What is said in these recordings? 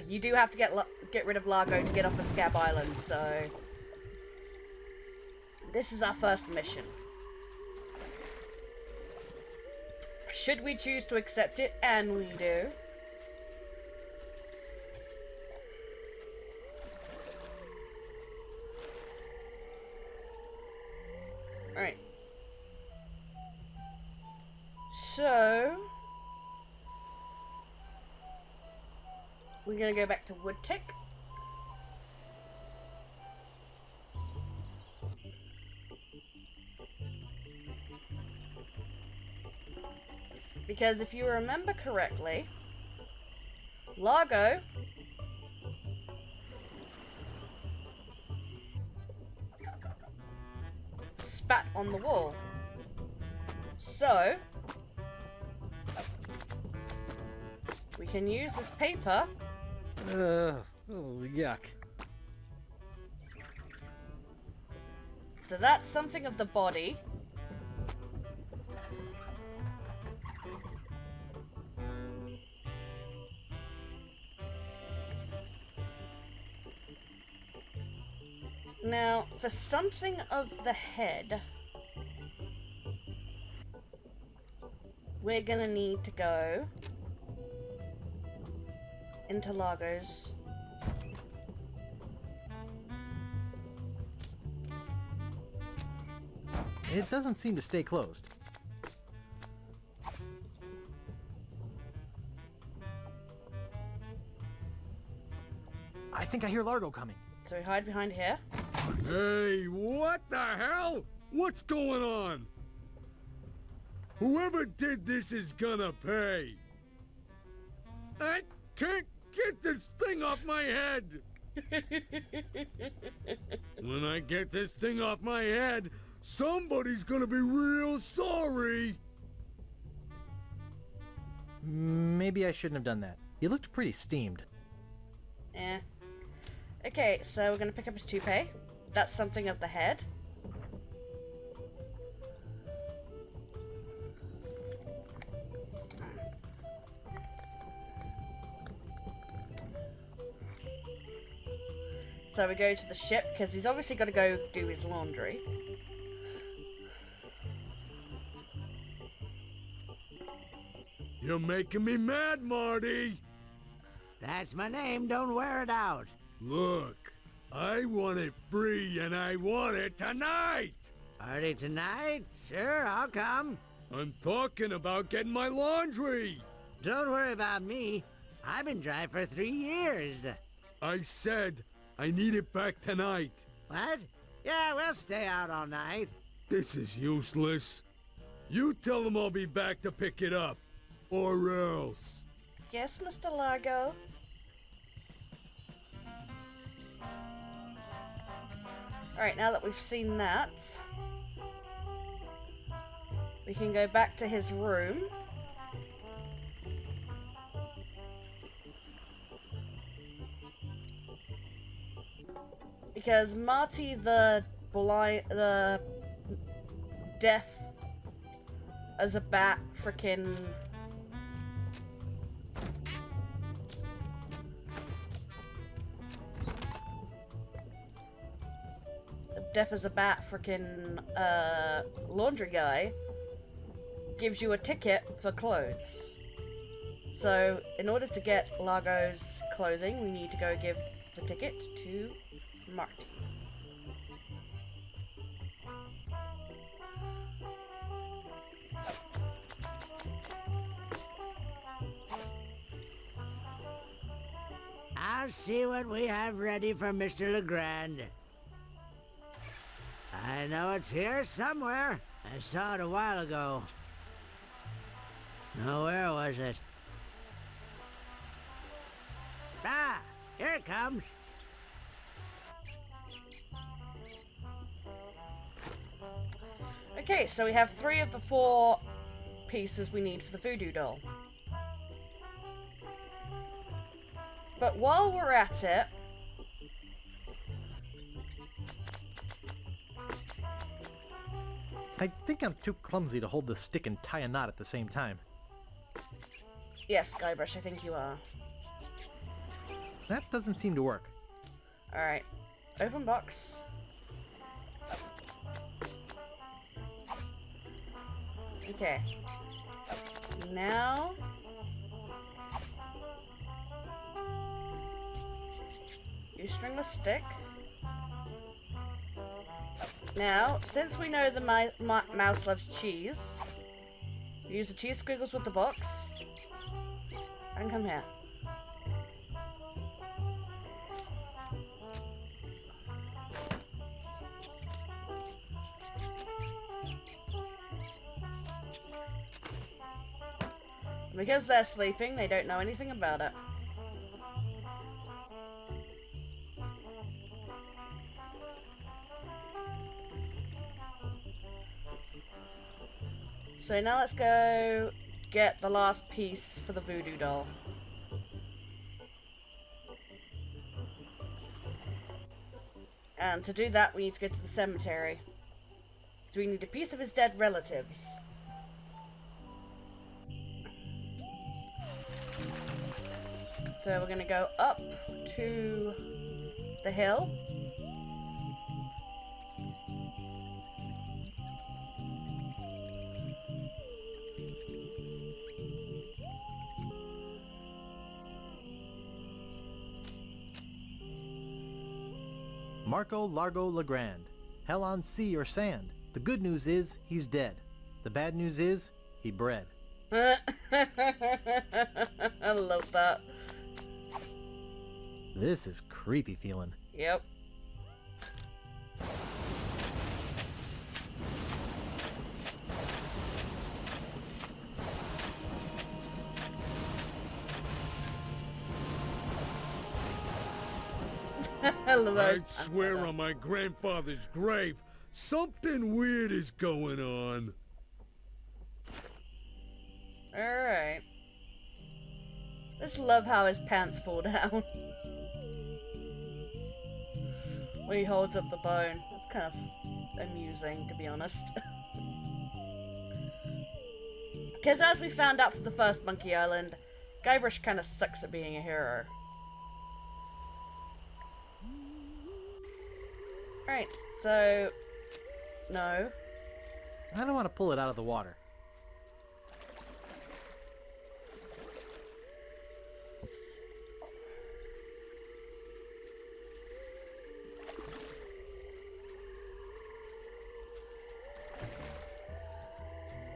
you do have to get rid of Largo to get off of Scab Island, so... This is our first mission. Should we choose to accept it, and we do. Alright. So... we're gonna go back to Woodtick. Because if you remember correctly, Largo spat on the wall. So we can use this paper. Oh, yuck. So that's something of the body. Now, for something of the head, we're gonna need to go into Largo's. It doesn't seem to stay closed. I think I hear Largo coming. So we hide behind here. Hey, what the hell? What's going on? Whoever did this is gonna pay. I can't get this thing off my head. When I get this thing off my head, somebody's gonna be real sorry. Maybe I shouldn't have done that. He looked pretty steamed. Eh. Okay, so we're gonna pick up his toupee. That's something of the head. So we go to the ship, because he's obviously got to go do his laundry. You're making me mad, Marty. That's my name, don't wear it out. Look, I want it free and I want it tonight. Party tonight? Sure, I'll come. I'm talking about getting my laundry. Don't worry about me. I've been dry for 3 years. I said I need it back tonight. What? Yeah, we'll stay out all night. This is useless. You tell them I'll be back to pick it up. Or else. Yes, Mr. Largo. Alright, now that we've seen that, we can go back to his room. Because Marty the deaf as a bat frickin' deaf as a bat frickin' laundry guy gives you a ticket for clothes. So in order to get Largo's clothing, we need to go give the ticket to Marty. I'll see what we have ready for Mr. Legrand. I know it's here somewhere. I saw it a while ago. Now, where was it? Ah, here it comes. Okay, so we have 3 of the 4 pieces we need for the voodoo doll. But while we're at it, I think I'm too clumsy to hold the stick and tie a knot at the same time. yes, Guybrush, I think you are. That doesn't seem to work. Alright. Open box. Okay. Now... you string the stick. Now, since we know the mouse loves cheese, use the cheese squiggles with the box. And come here. Because they're sleeping, they don't know anything about it. So now let's go get the last piece for the voodoo doll. And to do that, we need to go to the cemetery. So we need a piece of his dead relatives. So we're gonna go up to the hill. Marco Largo Legrand. Hell on sea or sand. The good news is, he's dead. The bad news is, he bred. I love that. This is creepy feeling. Yep. I love those. I'd swear on my grandfather's grave, something weird is going on. Alright. Just love how his pants fall down. When he holds up the bone. That's kind of amusing, to be honest. Because as we found out for the first Monkey Island, Guybrush kind of sucks at being a hero. Right, so... no. I don't want to pull it out of the water.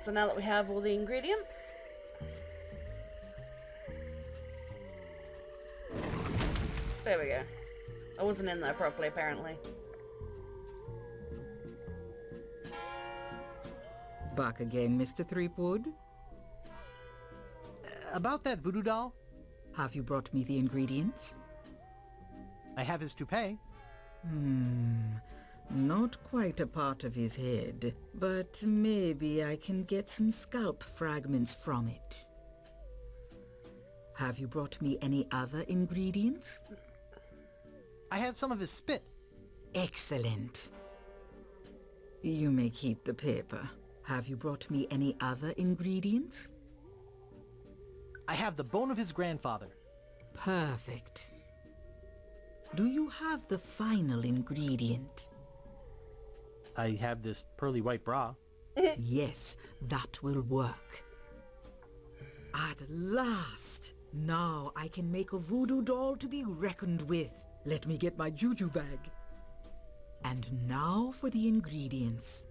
So now that we have all the ingredients... there we go. I wasn't in there properly, apparently. Back again, Mr. Threepwood? About that voodoo doll, Have you brought me the ingredients? I have his toupee. Not quite a part of his head, but maybe I can get some scalp fragments from it. Have you brought me any other ingredients? I have some of his spit. Excellent. You may keep the paper. Have you brought me any other ingredients? I have the bone of his grandfather. Perfect. Do you have the final ingredient? I have this pearly white bra. Yes, that will work. At last! Now I can make a voodoo doll to be reckoned with. Let me get my juju bag. And now for the ingredients.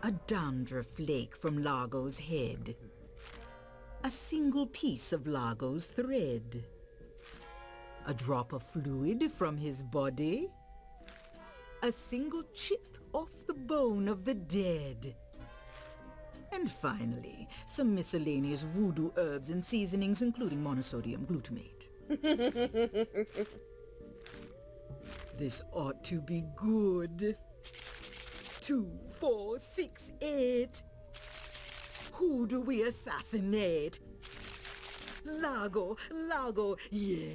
A dandruff flake from Largo's head. A single piece of Largo's thread. A drop of fluid from his body. A single chip off the bone of the dead. And finally, some miscellaneous voodoo herbs and seasonings, including monosodium glutamate. This ought to be good. 2, 4, 6, 8. Who do we assassinate? Largo, Largo, yeah.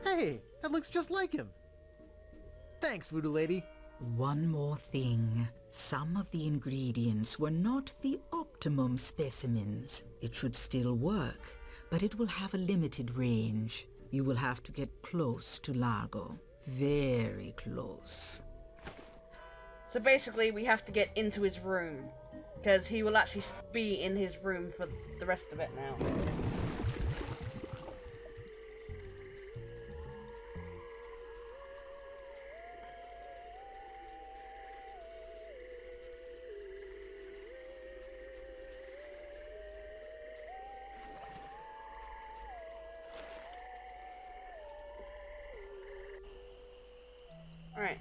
Hey, that looks just like him. Thanks, voodoo lady. One more thing. Some of the ingredients were not the optimal optimum specimens. It should still work, but it will have a limited range. You will have to get close to Largo. Very close. So basically, we have to get into his room. Because he will actually be in his room for the rest of it now. Alright.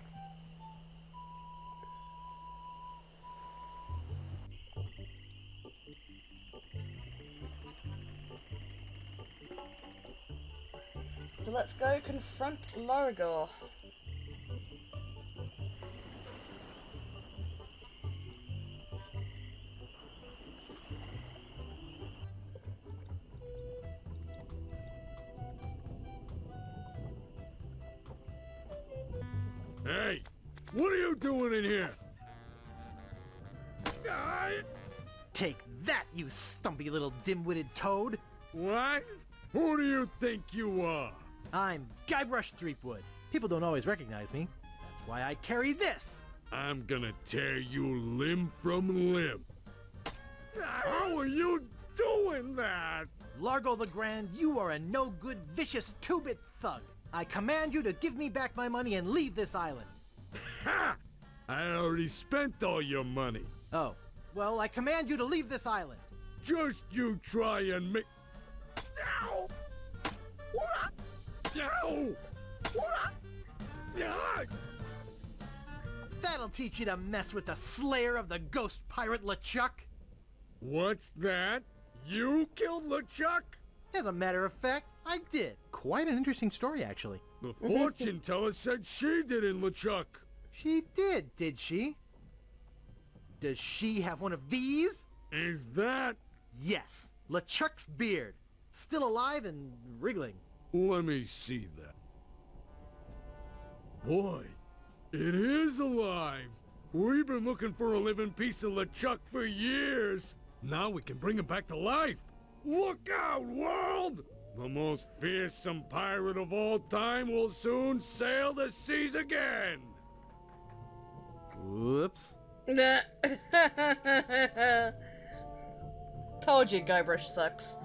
So let's go confront Largo. Hey, what are you doing in here? Take that, you stumpy little dim-witted toad! What? Who do you think you are? I'm Guybrush Threepwood. People don't always recognize me. That's why I carry this! I'm gonna tear you limb from limb. How are you doing that? Largo the Grand, you are a no-good, vicious two-bit thug. I command you to give me back my money and leave this island. Ha! I already spent all your money. Oh, well, I command you to leave this island. Just you try and make... Ow! Ow! Ow! That'll teach you to mess with the slayer of the ghost pirate LeChuck. What's that? You killed LeChuck? As a matter of fact, I did. Quite an interesting story, actually. The fortune teller said she did in LeChuck. She did she? Does she have one of these? Is that... Yes, LeChuck's beard. Still alive and wriggling. Let me see that. Boy, it is alive. We've been looking for a living piece of LeChuck for years. Now we can bring him back to life. Look out, world! The most fearsome pirate of all time will soon sail the seas again. Whoops. Told you Guybrush sucks.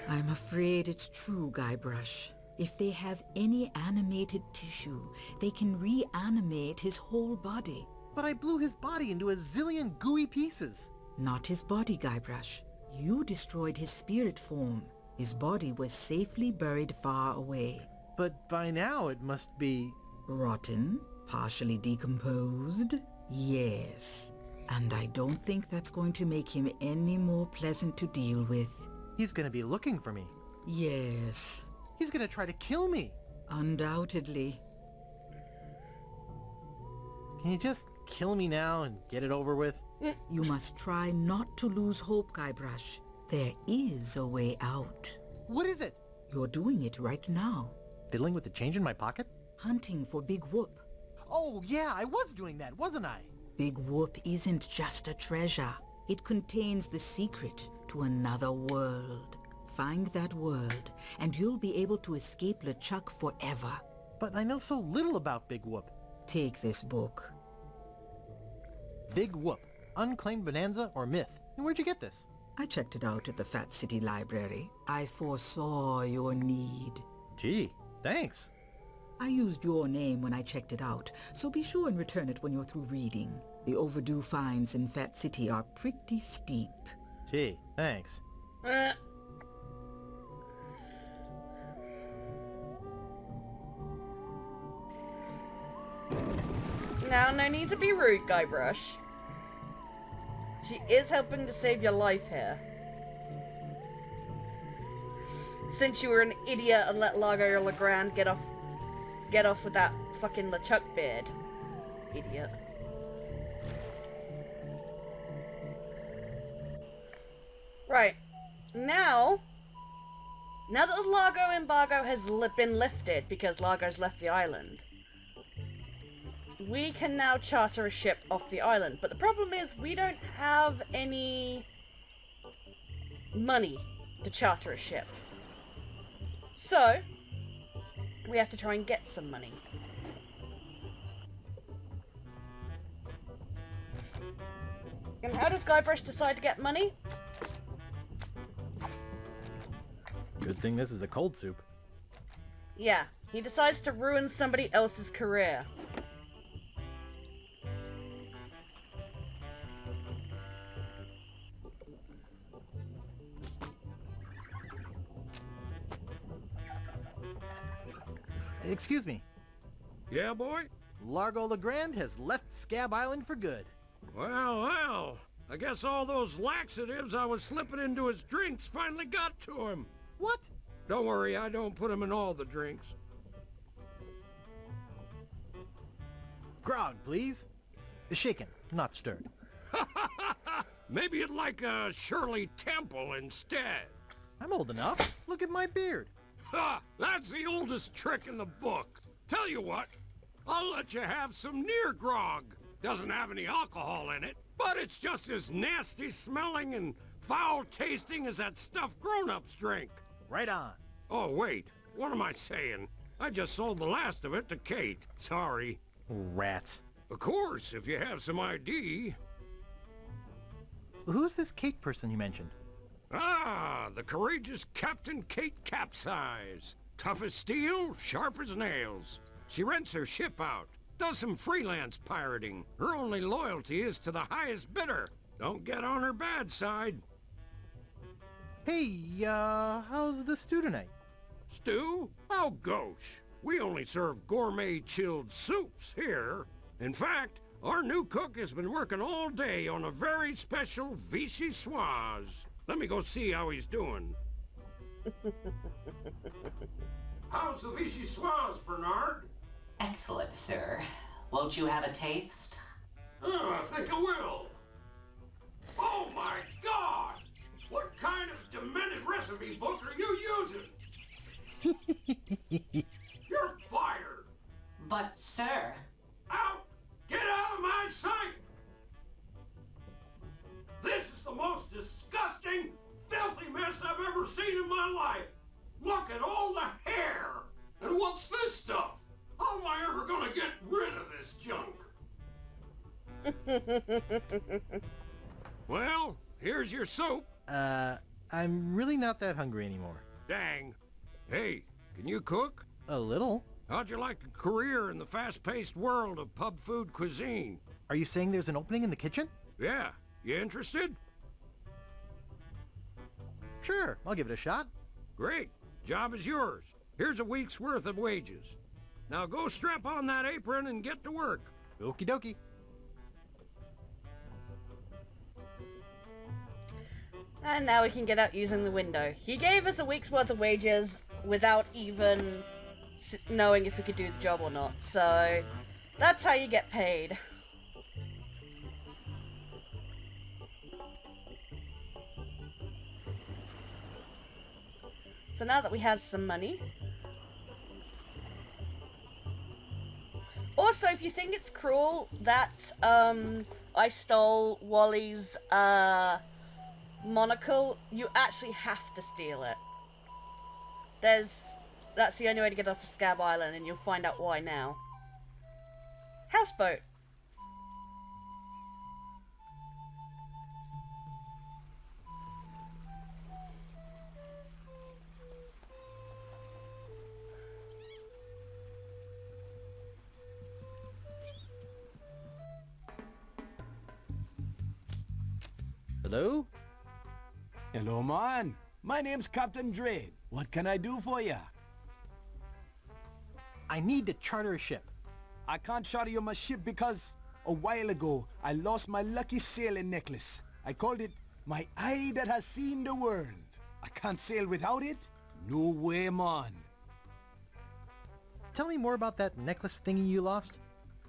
I'm afraid it's true, Guybrush. If they have any animated tissue, they can reanimate his whole body. But I blew his body into a zillion gooey pieces. Not his body, Guybrush. You destroyed his spirit form. His body was safely buried far away. But by now it must be... Rotten? Partially decomposed? Yes. And I don't think that's going to make him any more pleasant to deal with. He's gonna be looking for me. Yes. He's gonna try to kill me. Undoubtedly. Can you just kill me now and get it over with? You must try not to lose hope, Guybrush. There is a way out. What is it? You're doing it right now. Fiddling with the change in my pocket? Hunting for Big Whoop. Oh yeah, I was doing that, wasn't I? Big Whoop isn't just a treasure. It contains the secret to another world. Find that world, and you'll be able to escape LeChuck forever. But I know so little about Big Whoop. Take this book. Big Whoop, Unclaimed Bonanza or Myth. And where'd you get this? I checked it out at the Fat City Library. I foresaw your need. Gee, thanks. I used your name when I checked it out, so be sure and return it when you're through reading. The overdue fines in Fat City are pretty steep. Gee, thanks. Now, no need to be rude, Guybrush. She is helping to save your life here. Since you were an idiot and let Largo Legrand get off with that fucking LeChuck beard. Idiot. Right. Now that the Largo embargo has been lifted because Largo's left the island, we can now charter a ship off the island. But the problem is we don't have any money to charter a ship. So, we have to try and get some money. And how does Guybrush decide to get money? Good thing this is a cold soup. Yeah, he decides to ruin somebody else's career. Excuse me. Yeah, boy? Largo LeGrand has left Scab Island for good. Well, I guess all those laxatives I was slipping into his drinks finally got to him. What? Don't worry, I don't put them in all the drinks. Grog, please. Shaken, not stirred. Maybe you'd like a Shirley Temple instead. I'm old enough. Look at my beard. Ha! That's the oldest trick in the book. Tell you what, I'll let you have some near grog. Doesn't have any alcohol in it, but it's just as nasty smelling and foul tasting as that stuff grown-ups drink. Right on. Oh, wait. What am I saying? I just sold the last of it to Kate. Sorry. Rats. Of course, if you have some ID. Who's this Kate person you mentioned? Ah, the courageous Captain Kate Capsize. Tough as steel, sharp as nails. She rents her ship out, does some freelance pirating. Her only loyalty is to the highest bidder. Don't get on her bad side. Hey, how's the stew tonight? Stew? Oh, gosh. We only serve gourmet chilled soups here. In fact, our new cook has been working all day on a very special vichyssoise. Let me go see how he's doing. How's the vichyssoise, Bernard? Excellent, sir. Won't you have a taste? Oh, I think I will. Oh my God! What kind of demented recipe book are you using? You're fired! But, sir... Out! Get out of my sight! This is the most disgusting, filthy mess I've ever seen in my life! Look at all the hair! And what's this stuff? How am I ever gonna get rid of this junk? Well, here's your soup. I'm really not that hungry anymore. Dang. Hey, can you cook? A little. How'd you like a career in the fast-paced world of pub food cuisine? Are you saying there's an opening in the kitchen? Yeah, you interested? Sure, I'll give it a shot. Great, job is yours. Here's a week's worth of wages. Now go strap on that apron and get to work. Okie dokie. And now we can get out using the window. He gave us a week's worth of wages without even knowing if we could do the job or not. So, that's how you get paid. So now that we have some money... Also, if you think it's cruel that, I stole Wally's, monocle, you actually have to steal it. That's the only way to get off of Scab Island, and you'll find out why now. Houseboat. Hello? Hello, man. My name's Captain Drade. What can I do for ya? I need to charter a ship. I can't charter you my ship because a while ago I lost my lucky sailing necklace. I called it my eye that has seen the world. I can't sail without it? No way, man. Tell me more about that necklace thingy you lost.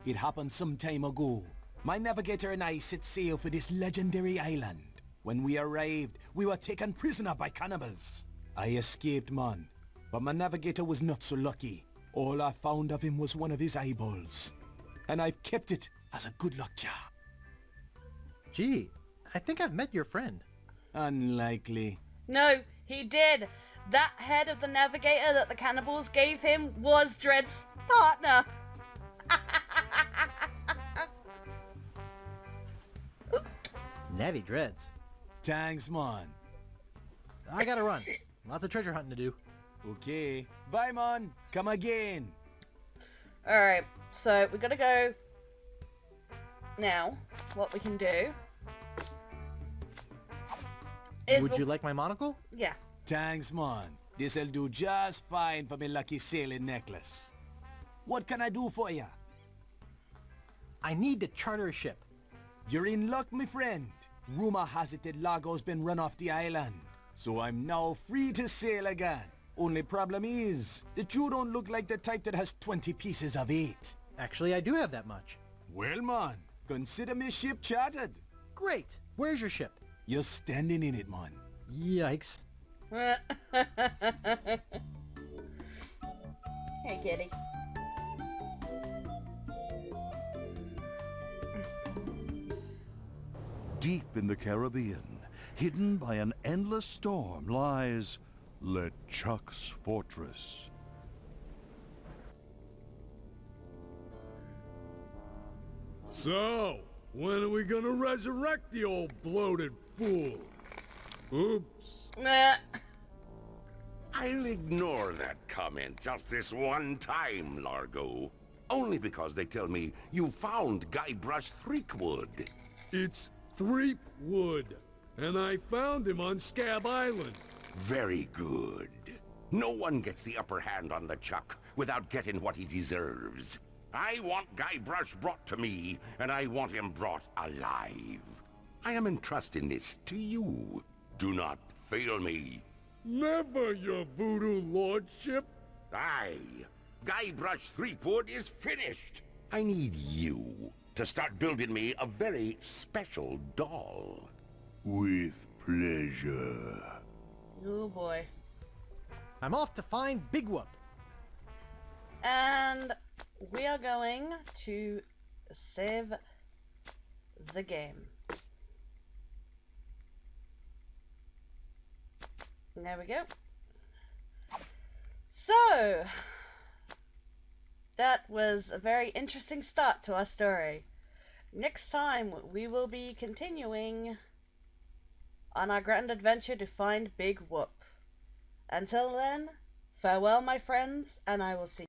It happened some time ago. My navigator and I set sail for this legendary island. When we arrived, we were taken prisoner by cannibals. I escaped, man. But my navigator was not so lucky. All I found of him was one of his eyeballs. And I've kept it as a good luck charm. Gee, I think I've met your friend. Unlikely. No, he did. That head of the navigator that the cannibals gave him was Dread's partner. Navy dreads. Thanks, man. I gotta run. Lots of treasure hunting to do. Okay. Bye, man. Come again. Alright, so we gotta go now. What we can do is... Would you like my monocle? Yeah. Thanks, man. This'll do just fine for me lucky sailing necklace. What can I do for ya? I need to charter a ship. You're in luck, my friend. Rumor has it that Largo's been run off the island. So I'm now free to sail again. Only problem is that you don't look like the type that has 20 pieces of 8. Actually, I do have that much. Well, man, consider me ship chartered. Great. Where's your ship? You're standing in it, man. Yikes. Hey, kitty. Deep in the Caribbean, hidden by an endless storm, lies LeChuck's fortress. So, when are we gonna resurrect the old bloated fool? Oops. I'll ignore that comment just this one time, Largo. Only because they tell me you found Guybrush Threepwood. It's Threepwood, and I found him on Scab Island. Very good. No one gets the upper hand on LeChuck without getting what he deserves. I want Guybrush brought to me, and I want him brought alive. I am entrusting this to you. Do not fail me. Never, your voodoo lordship. Aye. Guybrush Threepwood is finished. I need you to start building me a very special doll. With pleasure. Oh boy. I'm off to find Big Whoop. And we are going to save the game. There we go. So, that was a very interesting start to our story. Next time, we will be continuing on our grand adventure to find Big Whoop. Until then, farewell, my friends, and I will see